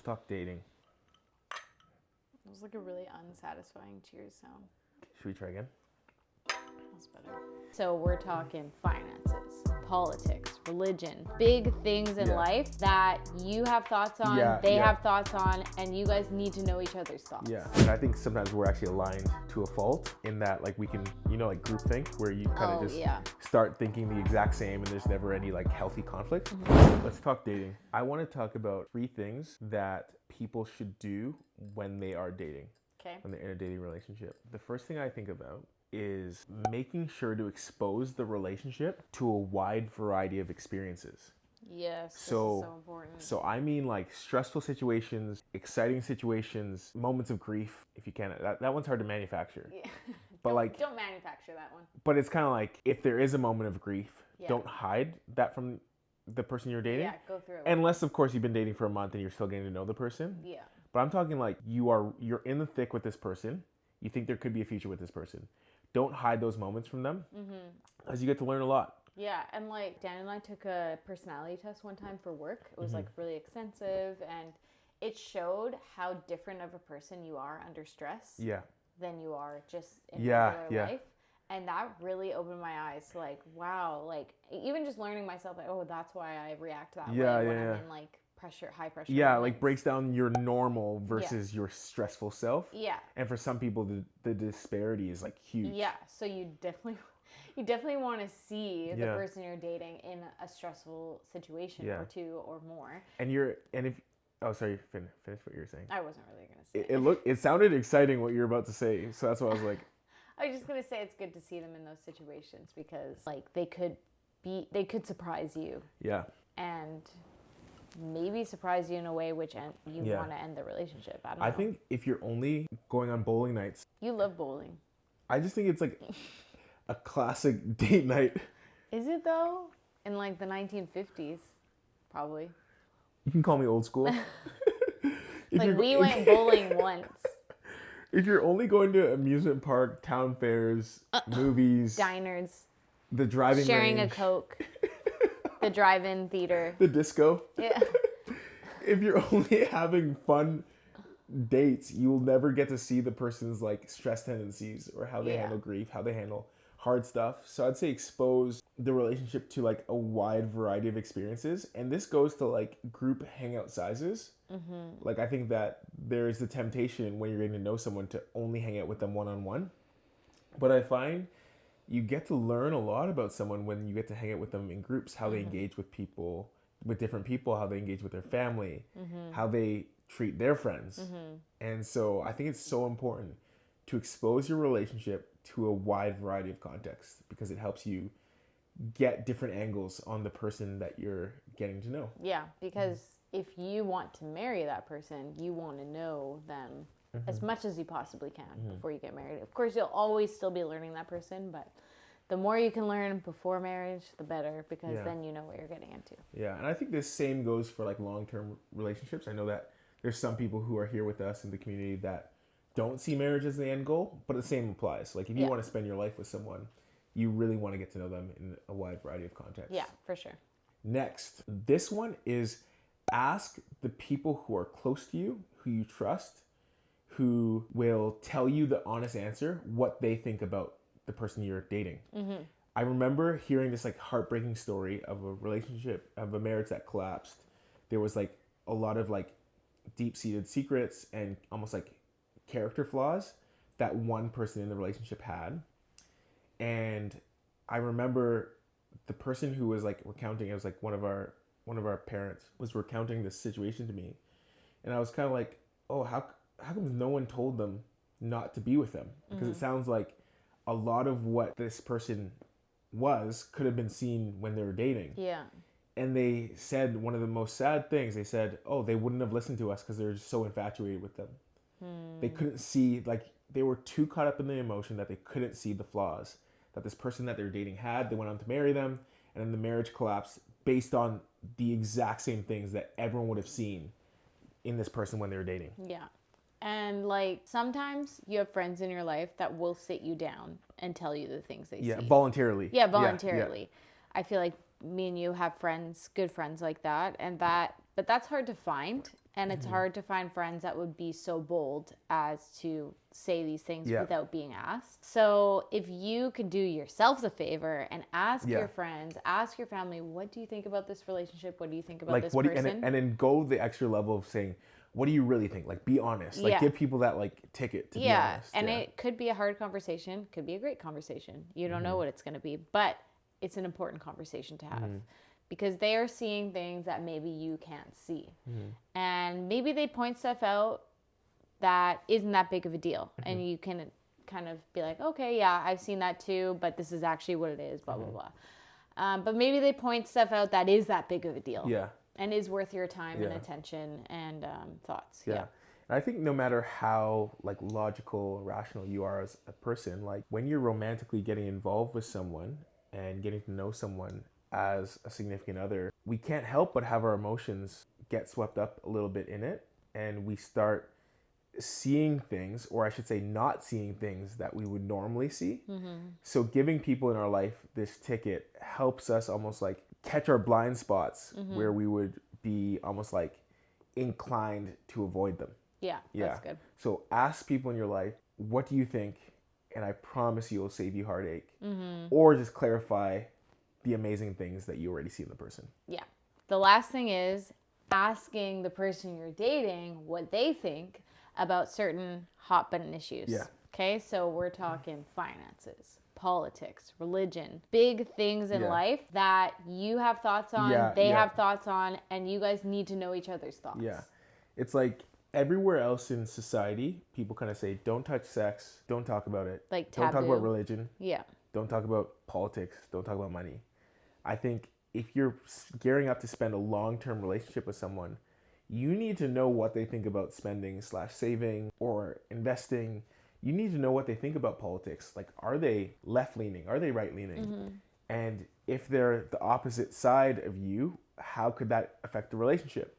Let's talk dating. It was like a really unsatisfying cheers sound. Should we try again? That's better. So we're talking finances, politics, religion, big things in life that you have thoughts on, they have thoughts on, and you guys need to know each other's thoughts. Yeah, and I think sometimes we're actually aligned to a fault in that, like, we can, like groupthink, where you kind of start thinking the exact same and there's never any like healthy conflict. Let's talk dating. I want to talk about 3 things that people should do when they are dating. Okay. When they're in a dating relationship. The first thing I think about is making sure to expose the relationship to a wide variety of experiences. Yes, this is so important. So I mean, like, stressful situations, exciting situations, moments of grief, if you can. That one's hard to manufacture. Yeah. But don't manufacture that one. But it's kind of like, if there is a moment of grief, don't hide that from the person you're dating. Yeah, go through it. Unless, of course, you've been dating for a month and you're still getting to know the person. Yeah. But I'm talking like you're in the thick with this person. You think there could be a future with this person. Don't hide those moments from them, as you get to learn a lot. Yeah, and like Dan and I took a personality test one time for work. It was like really extensive, and it showed how different of a person you are under stress than you are just in regular life. And that really opened my eyes to like, wow, like even just learning myself, like, oh, that's why I react that way when I'm in like high pressure. Yeah, moments. Like breaks down your normal versus your stressful self. Yeah. And for some people, the disparity is like huge. Yeah, so you definitely want to see the person you're dating in a stressful situation or 2 or more. Sorry, finish what you were saying. I wasn't really gonna say. It sounded exciting what you were about to say, so that's why I was like. I was just gonna say it's good to see them in those situations because like they could surprise you. Yeah. And maybe surprise you in a way which you want to end the relationship. I don't know. I think if you're only going on bowling nights. You love bowling. I just think it's like a classic date night. Is it though? In like the 1950s, probably. You can call me old school. Like we went bowling once. If you're only going to amusement park, town fairs, movies, diners, the driving sharing range, a Coke, the drive-in theater, the disco. Yeah. If you're only having fun dates, you'll never get to see the person's like stress tendencies or how they handle grief, how they handle hard stuff. So I'd say expose the relationship to like a wide variety of experiences. And this goes to like group hangout sizes. Like I think that there's the temptation when you're getting to know someone to only hang out with them one-on-one. But I find you get to learn a lot about someone when you get to hang out with them in groups, how they engage with people, with different people, how they engage with their family, how they treat their friends. And so I think it's so important to expose your relationship to a wide variety of contexts because it helps you get different angles on the person that you're getting to know. Yeah, because if you want to marry that person, you want to know them as much as you possibly can before you get married. Of course, you'll always still be learning that person, but the more you can learn before marriage, the better, because then you know what you're getting into. Yeah, and I think this same goes for like long-term relationships. I know that there's some people who are here with us in the community that don't see marriage as the end goal, but the same applies. Like if you want to spend your life with someone, you really want to get to know them in a wide variety of contexts. Yeah, for sure. Next, this one is ask the people who are close to you, who you trust, who will tell you the honest answer, what they think about the person you're dating. I remember hearing this like heartbreaking story of a relationship, of a marriage that collapsed. There was like a lot of like deep-seated secrets and almost like character flaws that one person in the relationship had. And I remember the person who was like recounting, it was like one of our parents was recounting this situation to me. And I was kind of like, oh, how come no one told them not to be with them? Because it sounds like a lot of what this person could have been seen when they were dating. Yeah. And they said one of the most sad things. They said, oh, they wouldn't have listened to us because they were just so infatuated with them. They couldn't see, like, they were too caught up in the emotion that they couldn't see the flaws that this person that they were dating had. They went on to marry them, and then the marriage collapsed based on the exact same things that everyone would have seen in this person when they were dating. Yeah. And like sometimes you have friends in your life that will sit you down and tell you the things they see. Yeah, voluntarily. Yeah, voluntarily. I feel like me and you have friends, good friends like that, but that's hard to find And it's hard to find friends that would be so bold as to say these things without being asked. So if you could do yourselves a favor and ask your friends, ask your family, what do you think about this relationship? What do you think about this person? And then go the extra level of saying, what do you really think? Like, be honest. Like, give people that, like, ticket to be honest. And it could be a hard conversation. Could be a great conversation. You don't know what it's going to be. But it's an important conversation to have. Because they are seeing things that maybe you can't see. And maybe they point stuff out that isn't that big of a deal. And you can kind of be like, okay, yeah, I've seen that too, but this is actually what it is, blah, blah, blah. But maybe they point stuff out that is that big of a deal. Yeah. And is worth your time and attention and thoughts. Yeah. And I think no matter how, like, logical, rational you are as a person, like, when you're romantically getting involved with someone and getting to know someone as a significant other, we can't help but have our emotions get swept up a little bit in it, and we start seeing things, or I should say not seeing things that we would normally see. So giving people in our life this ticket helps us almost like catch our blind spots where we would be almost like inclined to avoid them. Yeah, that's good. So ask people in your life, what do you think? And I promise you it'll save you heartache. Or just clarify the amazing things that you already see in the person. Yeah. The last thing is asking the person you're dating what they think about certain hot button issues. Yeah. Okay, so we're talking finances, politics, religion, big things in life that you have thoughts on, they have thoughts on, and you guys need to know each other's thoughts. Yeah. It's like everywhere else in society, people kind of say, don't touch sex, don't talk about it. Like taboo. Don't talk about religion. Yeah. Don't talk about politics, don't talk about money. I think if you're gearing up to spend a long-term relationship with someone, you need to know what they think about spending/saving or investing. You need to know what they think about politics. Like, are they left-leaning? Are they right-leaning? And if they're the opposite side of you, how could that affect the relationship?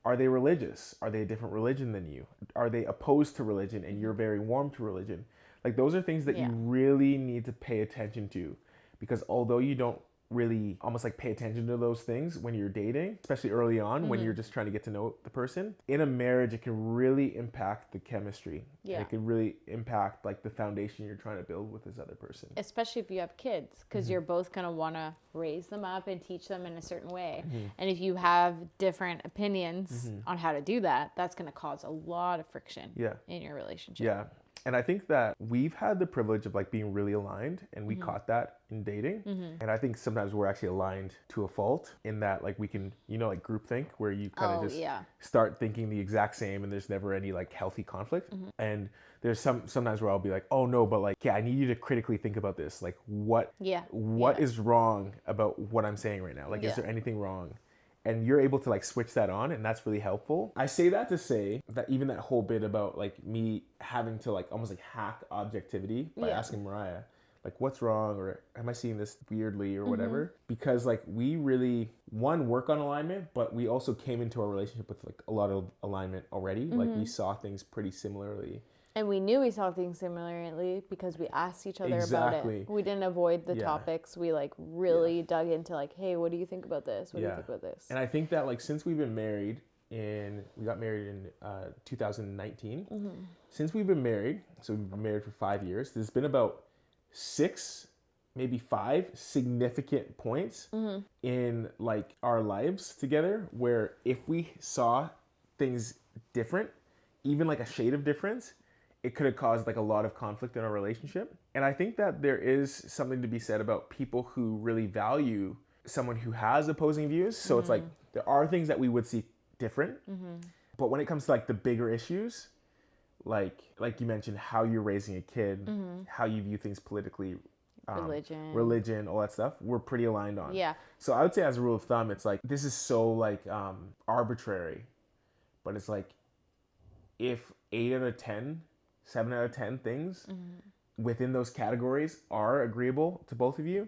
Are they religious? Are they a different religion than you? Are they opposed to religion and you're very warm to religion? Like, those are things that you really need to pay attention to, because although you don't really almost like pay attention to those things when you're dating, especially early on when you're just trying to get to know the person, in a marriage it can really impact the chemistry. And it can really impact like the foundation you're trying to build with this other person, especially if you have kids, because you're both going to want to raise them up and teach them in a certain way. And if you have different opinions on how to do that, that's going to cause a lot of friction in your relationship. And I think that we've had the privilege of like being really aligned, and we caught that in dating. And I think sometimes we're actually aligned to a fault in that, like, we can, you know, like groupthink, where you kind of start thinking the exact same and there's never any like healthy conflict. And there's sometimes where I'll be like, oh no, but like, I need you to critically think about this. Like, what is wrong about what I'm saying right now? Like, is there anything wrong? And you're able to like switch that on, and that's really helpful. I say that to say that even that whole bit about like me having to like almost like hack objectivity by asking Mariah, like, what's wrong, or am I seeing this weirdly or whatever? Because like we really, one, work on alignment, but we also came into our relationship with like a lot of alignment already. Like, we saw things pretty similarly. And we knew we saw things similarly because we asked each other about it. We didn't avoid the topics. We like really dug into like, hey, what do you think about this? What do you think about this? And I think that like since we've been married we got married in 2019. Since we've been married, so we've been married for 5 years, there's been about 6, maybe 5 significant points in like our lives together where if we saw things different, even like a shade of difference, it could have caused like a lot of conflict in our relationship. And I think that there is something to be said about people who really value someone who has opposing views. So it's like, there are things that we would see different, but when it comes to like the bigger issues, like you mentioned, how you're raising a kid, how you view things politically, religion, all that stuff, we're pretty aligned on. So I would say as a rule of thumb, it's like, this is so like arbitrary, but it's like, if 8 out of 10, 7 out of 10 things within those categories are agreeable to both of you,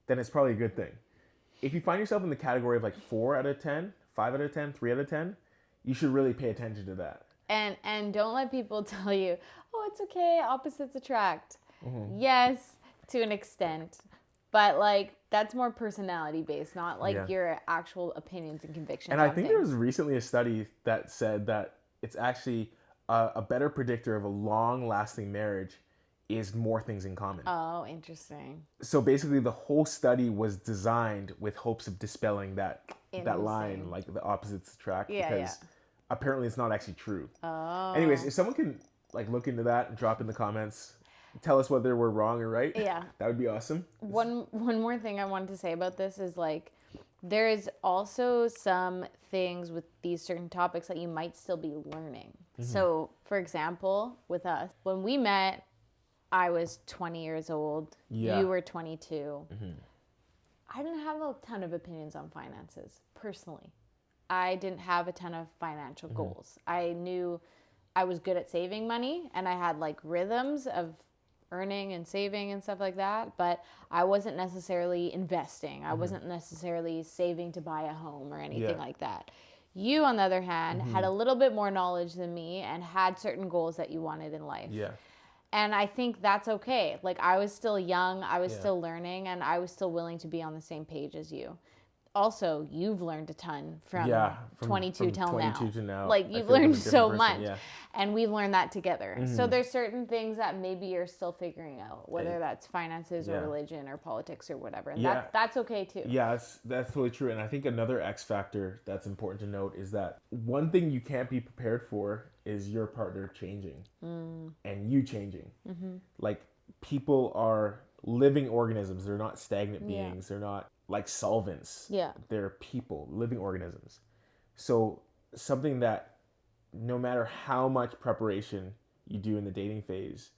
then it's probably a good thing. If you find yourself in the category of like 4 out of 10, 5 out of 10, 3 out of 10, you should really pay attention to that. And don't let people tell you, oh, it's okay, opposites attract. Yes, to an extent. But like, that's more personality based, not like your actual opinions and convictions. And I think there was recently a study that said that it's actually a better predictor of a long-lasting marriage is more things in common. Oh, interesting. So basically the whole study was designed with hopes of dispelling that line, like the opposites attract, because apparently it's not actually true. Oh. Anyways, if someone can like look into that and drop in the comments, tell us whether we're wrong or right. Yeah. That would be awesome. One more thing I wanted to say about this is like there is also some things with these certain topics that you might still be learning. Mm-hmm. So, for example, with us, when we met, I was 20 years old. Yeah. You were 22. Mm-hmm. I didn't have a ton of opinions on finances, personally. I didn't have a ton of financial goals. I knew I was good at saving money, and I had like rhythms of earning and saving and stuff like that, but I wasn't necessarily investing. I wasn't necessarily saving to buy a home or anything like that. You, on the other hand, had a little bit more knowledge than me and had certain goals that you wanted in life. Yeah. And I think that's okay. Like, I was still young, I was still learning, and I was still willing to be on the same page as you. Also, you've learned a ton from 22 till 22 to now. Like, you've learned so much. Yeah. And we've learned that together. Mm-hmm. So there's certain things that maybe you're still figuring out, whether that's finances or religion or politics or whatever. And that's okay too. Yeah, that's totally true. And I think another X factor that's important to note is that one thing you can't be prepared for is your partner changing and you changing. Mm-hmm. Like, people are living organisms. They're not stagnant beings. They're not like solvents. Yeah. They're people, living organisms. So something that no matter how much preparation you do in the dating phase,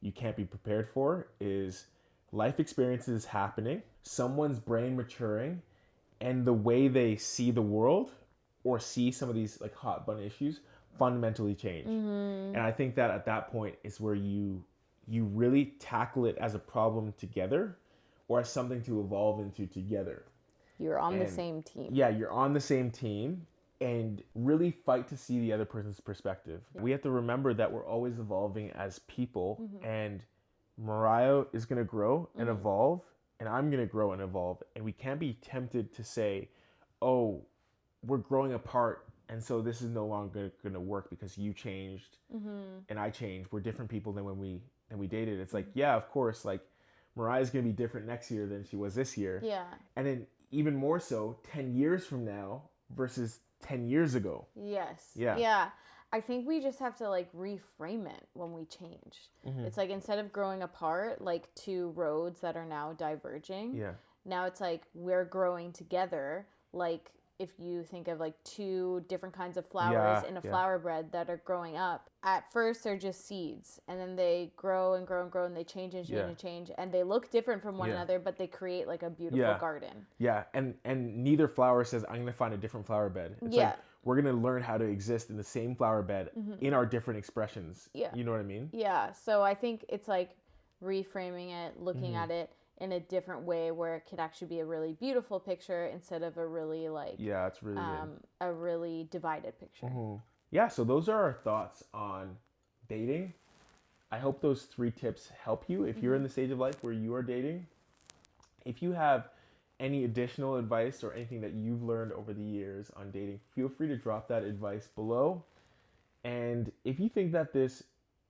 you can't be prepared for is life experiences happening, someone's brain maturing, and the way they see the world or see some of these like hot button issues fundamentally change. Mm-hmm. And I think that at that point is where you really tackle it as a problem together or as something to evolve into together. You're on the same team. Yeah, you're on the same team and really fight to see the other person's perspective. Yeah. We have to remember that we're always evolving as people, and Mariah is going to grow and evolve, and I'm going to grow and evolve. And we can't be tempted to say, oh, we're growing apart, and so this is no longer going to work because you changed and I changed. We're different people than when we dated. It's like, yeah, of course, like, Mariah's going to be different next year than she was this year. Yeah. And then even more so 10 years from now versus 10 years ago. Yes. Yeah. Yeah. I think we just have to like reframe it when we change. Mm-hmm. It's like instead of growing apart, like two roads that are now diverging. Yeah. Now it's like we're growing together. Like if you think of like two different kinds of flowers in a flower bed that are growing up, at first they're just seeds, and then they grow and grow and grow, and they change and change and change, and they look different from one another, but they create like a beautiful garden. Yeah, and neither flower says, I'm going to find a different flower bed. It's like, we're going to learn how to exist in the same flower bed in our different expressions. Yeah. You know what I mean? Yeah, so I think it's like reframing it, looking at it in a different way where it could actually be a really beautiful picture instead of a really like it's really a really divided picture. Yeah, so those are our thoughts on dating. I hope those 3 tips help you if you're in the stage of life where you are dating. If you have any additional advice or anything that you've learned over the years on dating, feel free to drop that advice below. And if you think that this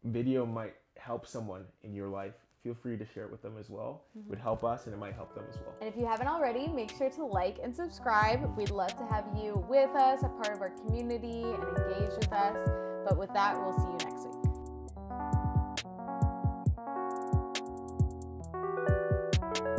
video might help someone in your life, feel free to share it with them as well. It would help us and it might help them as well. And if you haven't already, make sure to like and subscribe. We'd love to have you with us, a part of our community, and engage with us. But with that, we'll see you next week.